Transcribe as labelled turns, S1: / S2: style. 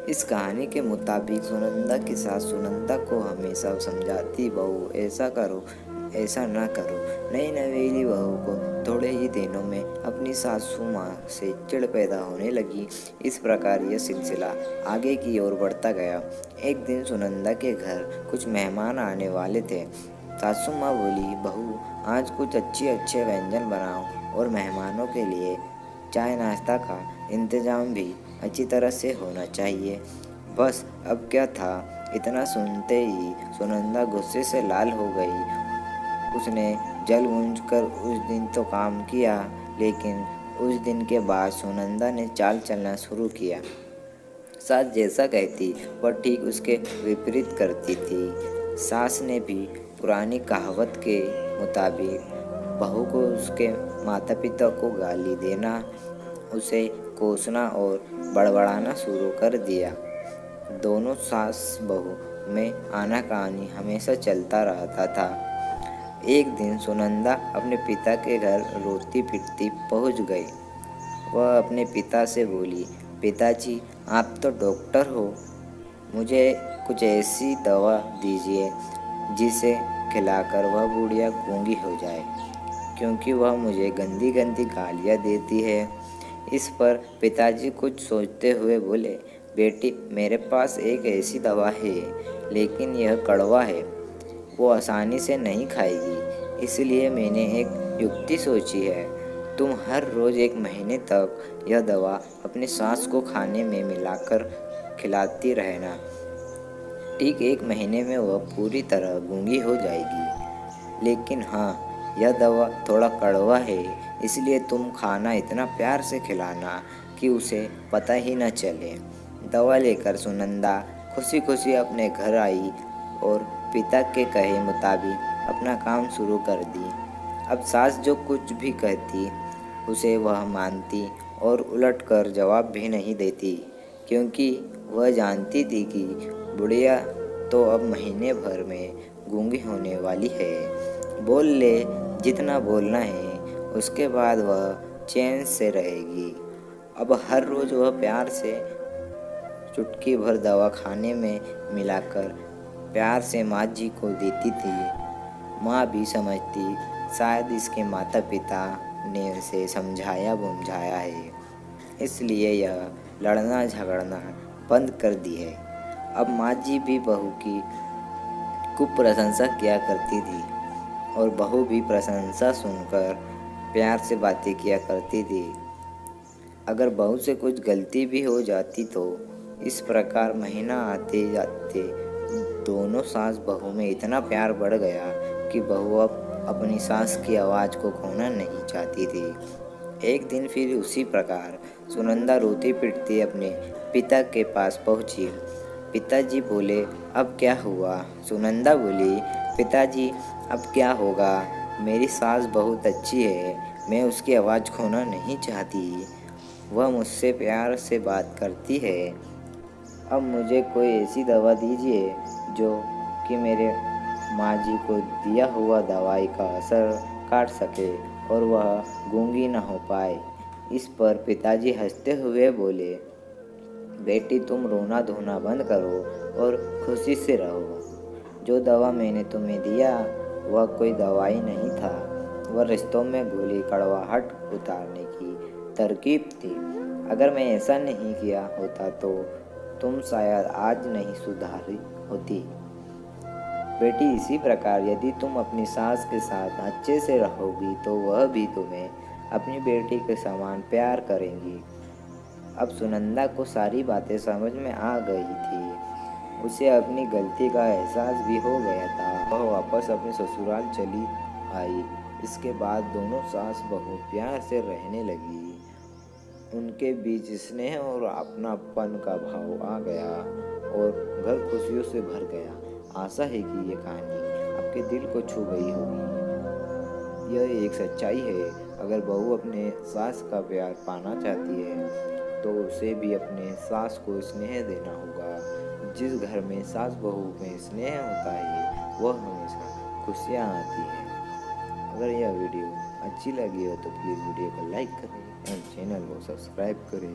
S1: इस कहानी के मुताबिक सुनंदा की सास सुनंदा को हमेशा समझाती, बहू ऐसा करो, ऐसा ना करो। नई नवेली बहू को थोड़े ही दिनों में अपनी सासू माँ से चिढ़ पैदा होने लगी। इस प्रकार यह सिलसिला आगे की ओर बढ़ता गया। एक दिन सुनंदा के घर कुछ मेहमान आने वाले थे। सासू माँ बोली, बहू आज कुछ अच्छे अच्छे व्यंजन बनाओ और मेहमानों के लिए चाय नाश्ता का इंतजाम भी अच्छी तरह से होना चाहिए। बस अब क्या था, इतना सुनते ही सुनंदा गुस्से से लाल हो गई। उसने जल बूझ कर उस दिन तो काम किया, लेकिन उस दिन के बाद सुनंदा ने चाल चलना शुरू किया। सास जैसा कहती वह ठीक उसके विपरीत करती थी। सास ने भी पुरानी कहावत के मुताबिक बहू को उसके माता पिता को गाली देना, उसे कोसना और बड़बड़ाना शुरू कर दिया। दोनों सास बहू में आनाकानी हमेशा चलता रहता था। एक दिन सुनंदा अपने पिता के घर रोती पिटती पहुंच गई। वह अपने पिता से बोली, पिताजी आप तो डॉक्टर हो, मुझे कुछ ऐसी दवा दीजिए जिसे खिलाकर वह बुढ़िया गूंगी हो जाए, क्योंकि वह मुझे गंदी गंदी गालियाँ देती है। इस पर पिताजी कुछ सोचते हुए बोले, बेटी मेरे पास एक ऐसी दवा है, लेकिन यह कड़वा है, वो आसानी से नहीं खाएगी। इसलिए मैंने एक युक्ति सोची है। तुम हर रोज़ 1 महीने तक यह दवा अपनी सास को खाने में मिलाकर खिलाती रहना। ठीक 1 महीने में वह पूरी तरह गूंगी हो जाएगी। लेकिन हाँ, यह दवा थोड़ा कड़वा है, इसलिए तुम खाना इतना प्यार से खिलाना कि उसे पता ही न चले। दवा लेकर सुनंदा खुशी खुशी अपने घर आई और पिता के कहे मुताबिक अपना काम शुरू कर दी। अब सास जो कुछ भी कहती उसे वह मानती और उलटकर जवाब भी नहीं देती, क्योंकि वह जानती थी कि बुढ़िया तो अब महीने भर में गूंगी होने वाली है। बोल ले जितना बोलना है, उसके बाद वह चैन से रहेगी। अब हर रोज़ वह प्यार से चुटकी भर दवा खाने में मिलाकर प्यार से माँ जी को देती थी। माँ भी समझती शायद इसके माता पिता ने उसे समझाया बुझाया है, इसलिए यह लड़ना झगड़ना बंद कर दी है। अब माँ जी भी बहू की खूब प्रशंसा किया करती थी और बहू भी प्रशंसा सुनकर प्यार से बातें किया करती थी। अगर बहू से कुछ गलती भी हो जाती तो इस प्रकार महीना आते जाते दोनों सास बहू में इतना प्यार बढ़ गया कि बहू अब अपनी सास की आवाज़ को खोना नहीं चाहती थी। एक दिन फिर उसी प्रकार सुनंदा रोती पिटती अपने पिता के पास पहुंची। पिताजी बोले, अब क्या हुआ? सुनंदा बोली, पिताजी अब क्या होगा, मेरी सास बहुत अच्छी है, मैं उसकी आवाज़ खोना नहीं चाहती, वह मुझसे प्यार से बात करती है। अब मुझे कोई ऐसी दवा दीजिए जो कि मेरे माँ जी को दिया हुआ दवाई का असर काट सके और वह गूंगी न हो पाए। इस पर पिताजी हंसते हुए बोले, बेटी तुम रोना धोना बंद करो और खुशी से रहो। जो दवा मैंने तुम्हें दिया वह कोई दवाई नहीं था, वह रिश्तों में घुली कड़वाहट उतारने की तरकीब थी। अगर मैं ऐसा नहीं किया होता तो तुम शायद आज नहीं सुधारी होती। बेटी इसी प्रकार यदि तुम अपनी सास के साथ अच्छे से रहोगी तो वह भी तुम्हें अपनी बेटी के समान प्यार करेंगी। अब सुनंदा को सारी बातें समझ में आ गई थी। उसे अपनी गलती का एहसास भी हो गया था। वह वापस अपने ससुराल चली आई। इसके बाद दोनों सास बहू प्यार से रहने लगी। उनके बीच स्नेह और अपनापन का भाव आ गया और घर खुशियों से भर गया। आशा है कि ये कहानी आपके दिल को छू गई होगी। यह एक सच्चाई है, अगर बहू अपने सास का प्यार पाना चाहती है तो उसे भी अपने सास को स्नेह देना होगा। जिस घर में सास बहू में स्नेह होता है वह हमेशा खुशियाँ आती हैं। अगर यह वीडियो अच्छी लगी हो तो प्लीज़ वीडियो को लाइक करें और चैनल को सब्सक्राइब करें।